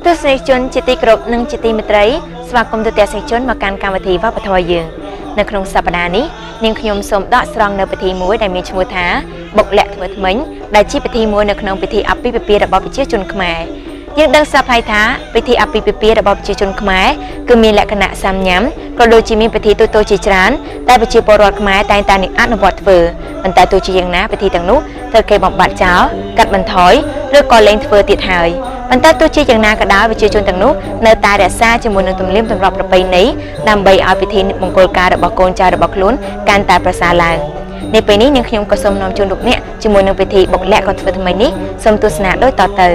ទស្សនិកជនជាទីគោរពនិងជាទីមេត្រីស្វាគមន៍ទូទាំងសិស្សជនមកកាន់កម្មវិធីវប្បធម៌យើងនៅក្នុងសប្តាហ៍នេះនាងខ្ញុំសូមដកស្រង់នៅពិធីមួយដែលមានឈ្មោះថាបុកលាក់ធ្វើថ្មិញដែលជាពិធីមួយនៅក្នុងពិធីអាពាហ៍ពិពាហ៍របស់ប្រជាជនខ្មែរយើងដឹងសប្បាយថាពិធីអាពាហ៍ពិពាហ៍របស់ប្រជាជនខ្មែរគឺមានលក្ខណៈសាមញ្ញក៏ដូចជាមានពិធីតូចៗជាច្រើនតែប្រជាពលរដ្ឋខ្មែរតែងតែអនុវត្តធ្វើប៉ុន្តែទោះជាយ៉ាងណាពិធីទាំងនោះត្រូវគេបំបត្តិចោលកាត់បន្ថយឬក៏លែងធ្វើទៀតហើយប៉ុន្តែទោះជាយ៉ាងណាក៏ដោយប្រជាជនទាំងនោះនៅតែរក្សាជាមួយនឹងទំនៀមទម្លាប់ប្រពៃណីដើម្បីឲ្យពិធីមង្គលការរបស់កូនចៅរបស់ខ្លួនកាន់តែប្រសើរឡើងនៅពេលនេះនាងខ្ញុំក៏សូមនាំជូនលោកអ្នកជាមួយនឹងពិធីបុកលាក់ក៏ធ្វើថ្មីនេះសូមទស្សនាដូចតទៅ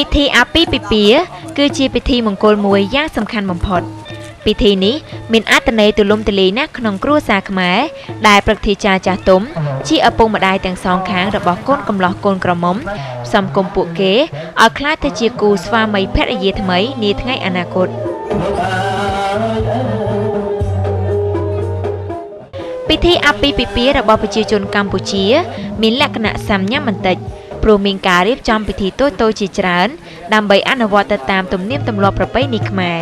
ពិធីអាពាហ៍ពិពាហ៍គឺជាពិធីមង្គលមួយយ៉ាងសំខាន់បំផុតពិធីនេះមានអត្ថន័យទូលំទូលាយណាស់ក្នុងគ្រួសារខ្មែរដែលព្រឹទ្ធាចារ្យចាស់ទុំជាឪពុកម្ដាយទាំងសងខាងរបស់កូនកំលោះកូនក្រមុំផ្សំគុំពួកគេឲ្យក្លាយទៅជាគូស្វាមីភរិយាថ្មីនាថ្ងៃអនាគតពិធីអាពាហ៍ពិពាហ៍របស់ប្រជាជនកម្ពុជាមានលក្ខណៈសាមញ្ញបន្តិចព្រោះមានការរៀបចំពិធីតូចៗជាច្រើនដើម្បីអនុវត្តទៅតាមទំនៀមទម្លាប់ប្រពៃណីខ្មែរ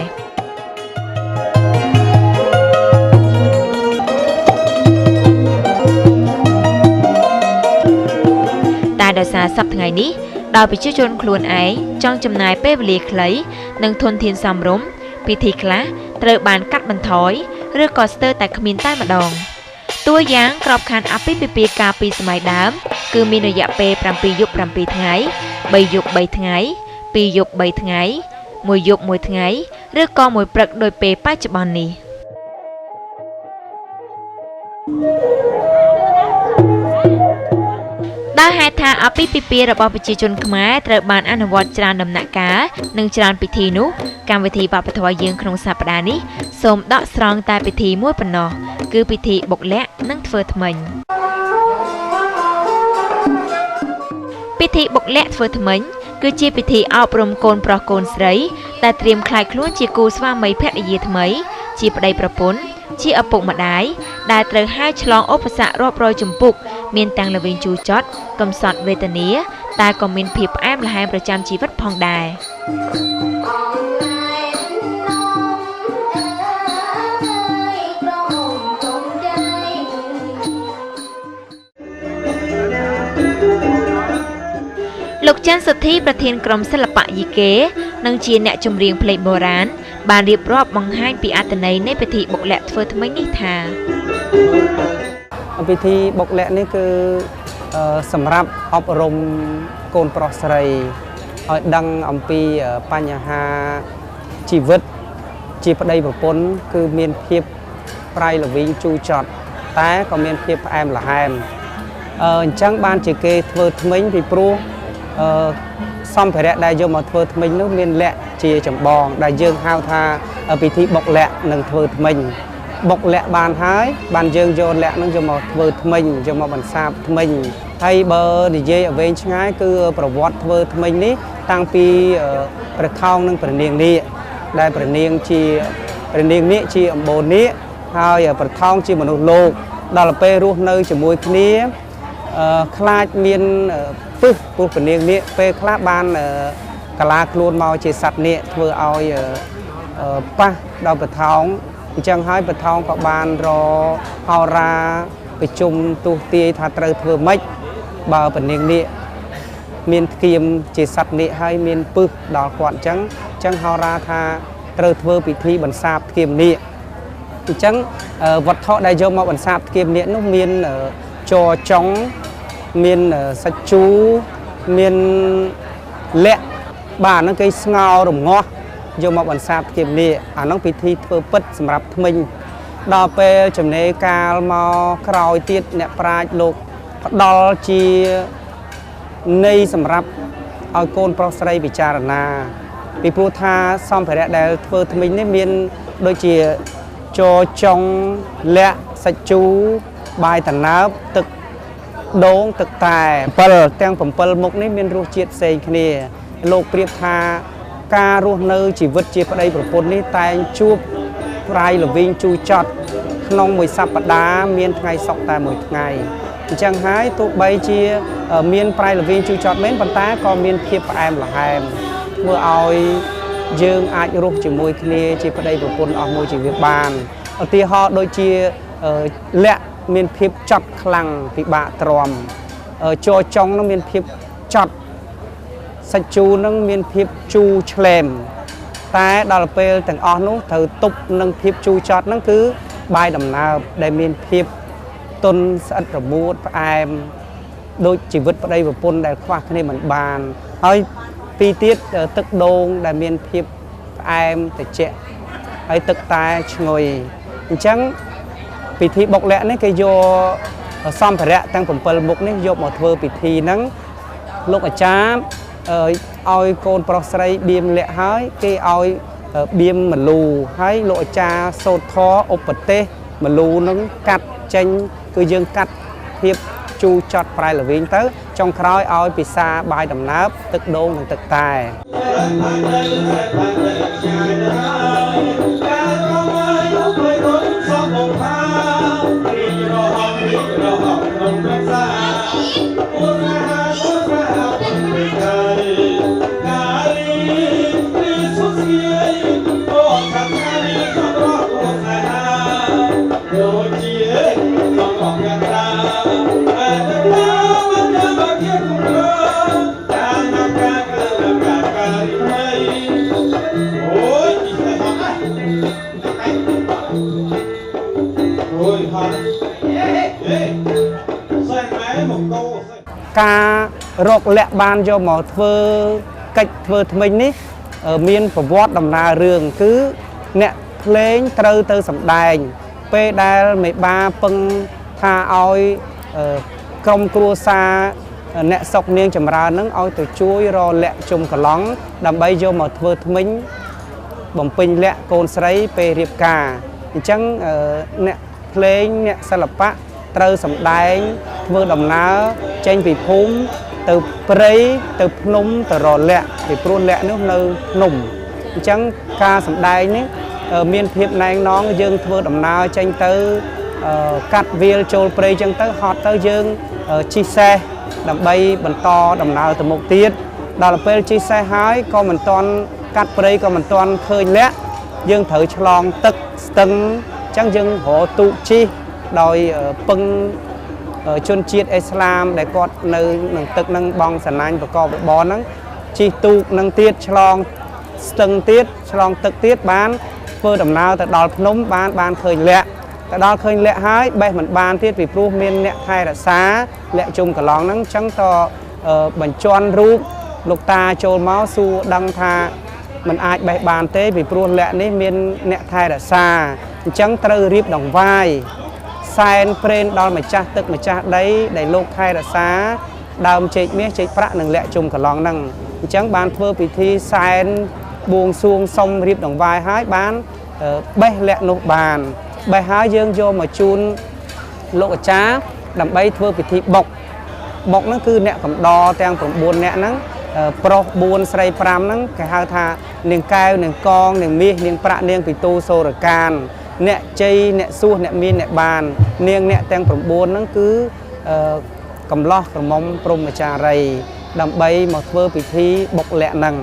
តែដោយសារសប្តាហ៍ថ្ងៃនេះដោយប្រជាជនខ្លួនឯងចង់ចំណាយពេលវេលាខ្លីនិងធនធានសមរម្យពិធីខ្លះត្រូវបានកាត់បន្ថយឬក៏ស្ទើរតែគ្មានតែម្ដងតួយ៉ាងក្របខ័ណ្ឌអាពាហ៍ពិពាហ៍កាលពីសម័យដើមគឺមានរយៈពេល7យប់7ថ្ងៃ3យប់3ថ្ងៃ2យប់3ថ្ងៃ1យប់1ថ្ងៃឬក៏មួយព្រឹកដោយពេលបច្ចុប្បន្ននេះដោយហេតុថាអាពាហ៍ពិពាហ៍របស់ប្រជាជនខ្មែរត្រូវបានអនុវត្តច្រើនដំណាក់កាលនិងច្រើនពិធីនោះកម្មវិធីវប្បធម៌យើងក្នុងសប្តាហ៍នេះសូមដកស្រង់តែពិធីមួយប៉ុណ្ណោះគឺពិធីបុកលាក់និងធ្វើថ្មិញពិធីបុកលាក់ធ្វើថ្មិញគឺជាពិធីអប់រំកូនប្រុសកូនស្រីដែលត្រៀមក្លាយខ្លួនជាគូស្វាមីភរិយាថ្មីជាប្តីប្រពន្ធជាឪពុកម្ដាយដែលត្រូវហែកឆ្លងឧបសគ្គរាប់រយជំពូកមានទាំងល្វីងជូរចត់កំសត់វេទនាតែក៏មានភាពផ្អែមល្ហែមប្រចាំជីវិតផងដែរលោកច័ន្ទសុធីប្រធានក្រុមសិល្បៈយីកេនិងជាអ្នកចម្រៀងភ្លេងបុរាណបានរៀបរាប់បង្ហាញពីអត្ថន័យនៃពិធីបុកលាក់ធ្វើថ្មីនេះថាពិធីបុកលាក់នេះគឺសម្រាប់អប់រំកូនប្រុសស្រីឲ្យដឹងអំពីបញ្ហាជីវិតជាប្តីប្រពន្ធគឺមានភាពប្រៃល្វីងជូរចត់តែក៏មានភាពផ្អែមល្ហែមអញ្ចឹងបានជាគេធ្វើថ្មីពីព្រោះសម្ភារៈដែលយកមកធ្វើថ្មិញនោះមានលក្ខជាចម្បងដែលយើងហៅថាពិធីបុកលាក់និងធ្វើថ្មិញបុកលាក់បានហើយបានយើងយកលាក់នឹងយកមកធ្វើថ្មិញយកមកបន្សាបថ្មិញហើយបើនិយាយឲ្យវែងឆ្ងាយគឺប្រវត្តិធ្វើថ្មិញនេះតាំងពីព្រះថោងនិងព្រះនាងនាគដែលព្រះនាងនាគជាអម្បូរនាគហើយព្រះថោងជាមនុស្សលោកដល់ពេលរស់នៅជាមួយគ្នាខ្លាចមានពឹសព្រោះព្រះនាងនាគពេលខ្លះបានកាឡាខ្លួនមកជាសត្វនាគធ្វើឲ្យប៉ះដល់ព្រះថោងអញ្ចឹងហើយព្រះថោងក៏បានរហោរាប្រជុំទូទាយថាត្រូវធ្វើម៉េចបើព្រះនាងនាគមានធ្គាមជាសត្វនាគហើយមានពឹសដល់គាត់អញ្ចឹងហោរាថាត្រូវធ្វើពិធីបន្សាបធ្គាមនាគអញ្ចឹងវត្ថុដែលយកមកបន្សាបធ្គាមនាគនោះមានជ័រចុងមានសាច់ជូរមានលាក់បាទហ្នឹងគេស្ងោររងាស់យកមកបន្សាបធ្គាមនាគអាហ្នឹងពិធីធ្វើពិតសម្រាប់ថ្មិញ ដល់ពេលចំណេរកាលមកក្រោយទៀតអ្នកប្រាជ្ញលោកផ្ដល់ជានៃសម្រាប់ឲ្យកូនប្រុសស្រីពិចារណាពីព្រោះថាសម្ភារៈដែលធ្វើថ្មិញនេះមានដូចជាចរចុងលាក់សាច់ជូរបាយតណើបទឹកដូងទឹកតែ7ទាំង7មុខនេះមានរសជាតិផ្សេងគ្នាលោកប្រៀបថាការរស់នៅជីវិតជាប្តីប្រពន្ធនេះតែងជួបប្រៃល្វីងជូរចត់ក្នុងមួយសប្តាហ៍មានថ្ងៃសុក្រតែមួយថ្ងៃអញ្ចឹងហើយទោះបីជាមានប្រៃល្វីងជូរចត់មែនប៉ុន្តែក៏មានភាពផ្អែមល្ហែមធ្វើឲ្យយើងអាចរស់ជាមួយគ្នាជាប្តីប្រពន្ធអស់មួយជីវិតបានឧទាហរណ៍ដូចជាលាក់មានភាពចត់ខ្លាំងពិបាកទ្រាំចរចុងនឹងមានភាពចត់សាច់ជូរនឹងមានភាពជូរឆ្លែមតែដល់ពេលទាំងអស់នោះត្រូវទប់នឹងភាពជូរចត់ហ្នឹងគឺបាយដំណើបដែលមានភាពទន់ស្អិតរមួតផ្អែមដូចជីវិតប្តីប្រពន្ធដែលខ្វះគ្នាមិនបានហើយពីទៀតទឹកដូងដែលមានភាពផ្អែមត្រជាក់ហើយទឹកតែឈ្ងុយអញ្ចឹងពិធីបុកលាក់នេះគេយកសម្ភារៈទាំង7មុខនេះយកមកធ្វើពិធីហ្នឹងលោកអាចារ្យឲ្យកូនប្រុសស្រីបៀមលាក់ហើយគេឲ្យបៀមមលូហើយលោកអាចារ្យសូត្រធម៌ឧបទេសមលូនឹងកាត់ចេញគឺយើងកាត់ភាពជូរចត់ប្រៃល្វីងទៅចុងក្រោយឲ្យពិសាបាយដំណើបទឹកដូងនិងទឹកតែការរកលាក់បានយកមកធ្វើកិច្ចធ្វើថ្មិញនេះមានប្រវត្តិដំណើររឿងគឺអ្នកភ្លេងត្រូវទៅសម្ដែងពេលដែលមេបាពឹងថាឲ្យក្រុមគ្រួសារអ្នកសុកនាងចម្រើននឹងឲ្យទៅជួយរលាក់ជុំកឡង់ដើម្បីយកមកធ្វើថ្មិញបំពេញលាក់កូនស្រីពេលរៀបការអញ្ចឹងអ្នកភ្លេងអ្នកសិល្បៈត្រូវសម្ដែងធ្វើដំណើរចេញពីភូមិទៅព្រៃទៅភ្នំទៅរលាក់ពីព្រោះលាក់នោះនៅភ្នំអញ្ចឹងការសម្ដែងនេះមានភាពណែងណងយើងធ្វើដំណើរចេញទៅកាត់វាលចូលព្រៃអញ្ចឹងទៅហត់ទៅយើងជិះសេះដើម្បីបន្តដំណើរទៅមុខទៀតដល់ពេលជិះសេះហើយក៏មិនទាន់កាត់ព្រៃក៏មិនទាន់ឃើញលាក់យើងត្រូវឆ្លងទឹកស្ទឹងអញ្ចឹងយើងរកទូកជិះដោយពឹងជនជាតិអ៊ីស្លាមដែលគាត់នៅនឹងទឹកនឹងបងសណាញ់ប្រកបរបរហ្នឹងជិះទូកនឹងទៀតឆ្លងស្ទឹងទៀតឆ្លងទឹកទៀតបានធ្វើដំណើរទៅដល់ភ្នំបានឃើញលាក់ទៅដល់ឃើញលាក់ហើយបេះមិនបានទៀតពីព្រោះមានអ្នកថែរក្សាលាក់ជុំកន្លងហ្នឹងអញ្ចឹងក៏បញ្ជាន់រូបលោកតាចូលមកសួរដឹងថាมันអាចបេះបានទេពីព្រោះលាក់នេះមានអ្នកថែរក្សាអញ្ចឹងត្រូវរៀបដង្វាយសែនព្រេនដល់ម្ចាស់ទឹកម្ចាស់ដីដែលលោកថែរក្សាដើមចេកមាសចេកប្រាក់និងលាក់ជុំកន្លងហ្នឹងអញ្ចឹងបានធ្វើពិធីសែនបួងសួងសុំរៀបដង្វាយហើយបានបេះលាក់នោះបានបេះហើយយើងយកមកជូនលោកអាចារ្យដើម្បីធ្វើពិធីបុកហ្នឹងគឺអ្នកកំដរទាំង9អ្នកហ្នឹងប្រុស4ស្រី5ហ្នឹងគេហៅថានាងកែវនាងកងនាងមាសនាងប្រាក់នាងពិទូសូរកានអ្នកជ័យអ្នកសួសអ្នកមានអ្នកបាននាងអ្នកទាំង9ហ្នឹងគឺកំឡោះក្រមុំព្រហ្មចារីដើម្បីមកធ្វើពិធីបុកលាក់ហ្នឹង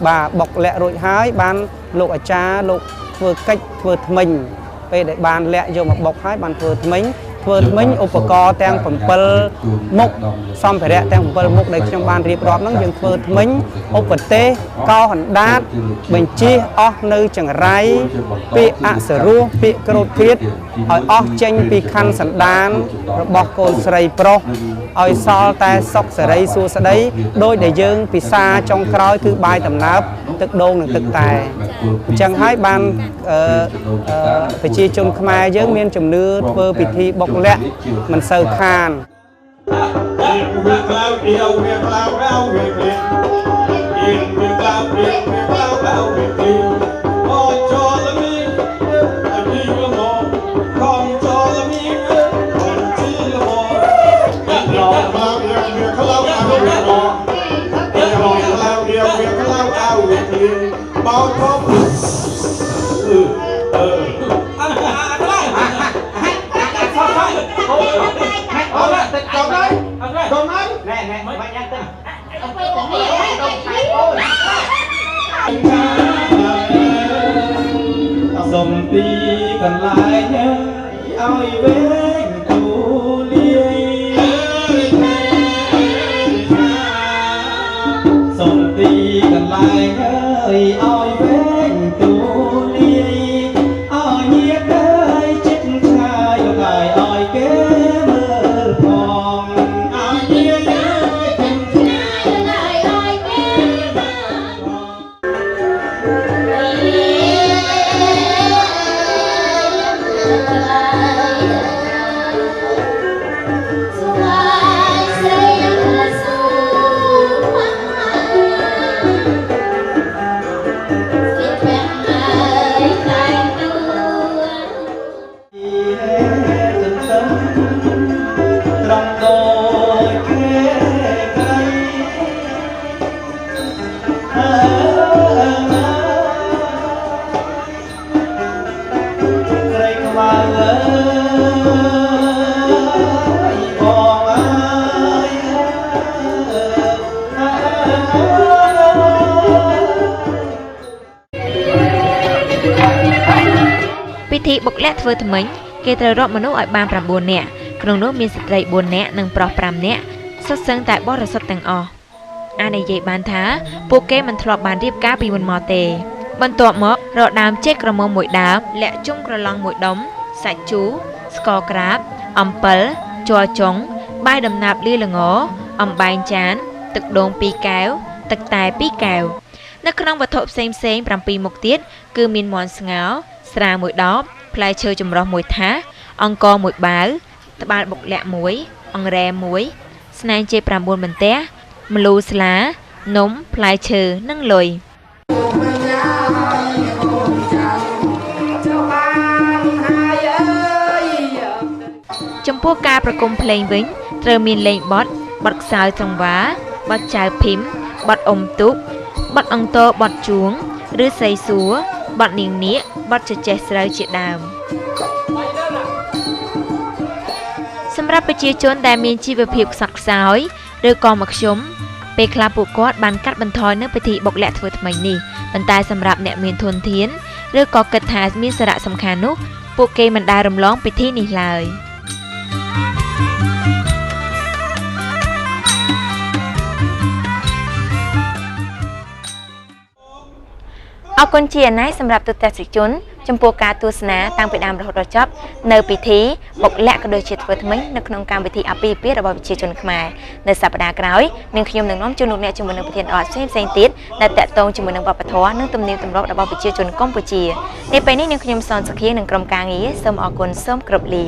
បាទបុកលាក់រួចហើយបានលោកអាចារ្យលោកធ្វើកិច្ចធ្វើថ្មិញពេលដែលបានលាក់យកមកបុកហើយបានធ្វើថ្មិញឧបករណ៍ទាំង7មុខសម្ភារៈទាំង7មុខដែលខ្ញុំបានរៀបរាប់ហ្នឹងយើងធ្វើថ្មិញឧបទេសកោហណ្ដាតបញ្ជាអស់នៅចង្រៃពាក្យអសរោះពាក្យក្រោតគ្រៀតឲ្យអស់ចេញពីខណ្ឌសន្តានរបស់កូនស្រីប្រុសឲ្យសល់តែសុខសេរីសួស្តីដោយដែលយើងពិសាចុងក្រោយគឺបាយដំណើប ទឹកដូងនិងទឹកតែអញ្ចឹងហើយបានប្រជាជនខ្មែរយើងមានជំនឿធ្វើពិធីបុកលាក់មិនសូវខាន Dòng đi cần lại nhớ ai về tu ly dòng đi cần lại nhớ ai về tu ly ai nhiệt ơi chết trai lại ai kế mơ phòng ai nhiệt ơi chết trai lại ai kế mơពិធីបុកលាក់ធ្វើថ្មិញគេត្រូវរាប់មនុស្សឲ្យបាន9នាក់ក្នុងនោះមានស្ត្រី4នាក់និងប្រុស5នាក់សុទ្ធសឹងតែបរិសុទ្ធទាំងអស់អានិយាយបានថាពួកគេមិនធ្លាប់បានរៀបការពីមុនមកទេបន្ទាប់មករកដើមចេកក្រមុំមួយដើមលាក់ជុំក្រឡង់មួយដុំសាច់ជូរស្ករក្រាបអំពិលជ័រចុងបាយដំណាប់លាល្ងអំបែងចានទឹកដូង2កែវទឹកតែ2កែវនៅក្នុងវត្ថុផ្សេង7មុខទៀតគឺមានមាន់ស្ងោរស្រាមួយដបផ្លែឈើចម្រុះមួយថាសអង្ករមួយបាវត្បាល់បុកលាក់មួយអង្រែមួយស្នែងចេក9បន្ទះម្លូស្លានំផ្លែឈើនិងលុយចំពោះការប្រគំភ្លេងវិញត្រូវមានលេងបទខ្សោយចង្វាបទចៅភីមបទអុំទូកបទអង្ទរបទជួងឬសីសួរបទនាងនាគបទជជែកស្រូវជាដើមសម្រាប់ប្រជាជនដែលមានជីវភាពខ្សត់ខ្សោយឬក៏មធ្យមពេលខ្លះពួកគាត់បានកាត់បន្ថយនៅពិធីបុកលាក់ធ្វើថ្មីនេះប៉ុន្តែសម្រាប់អ្នកមានធនធានឬក៏គិតថាមានសារៈសំខាន់នោះពួកគេមិនដែលរំលងពិធីនេះឡើយអរគុណជាណាយសម្រាប់ទូទាំងសិស្សជនចំពោះការទស្សនាតាំងពីដើមរហូតដល់ចប់នៅពិធីបុកលាក់ក៏ដូចជាធ្វើថ្មីនៅក្នុងកម្មវិធីអាពាហ៍ពិពាហ៍របស់ប្រជាជនខ្មែរនៅសប្តាហ៍ក្រោយនឹងខ្ញុំនឹងនាំជូនលោកអ្នកជាមួយនឹងប្រធានអត់ផ្សេងទៀតដែលតាក់ទងជាមួយនឹងវប្បធម៌និងទំនៀមទម្លាប់របស់ប្រជាជនកម្ពុជានៅពេលនេះនឹងខ្ញុំសនសុខានិងក្រុមការងារសូមអរគុណសូមគោរពលា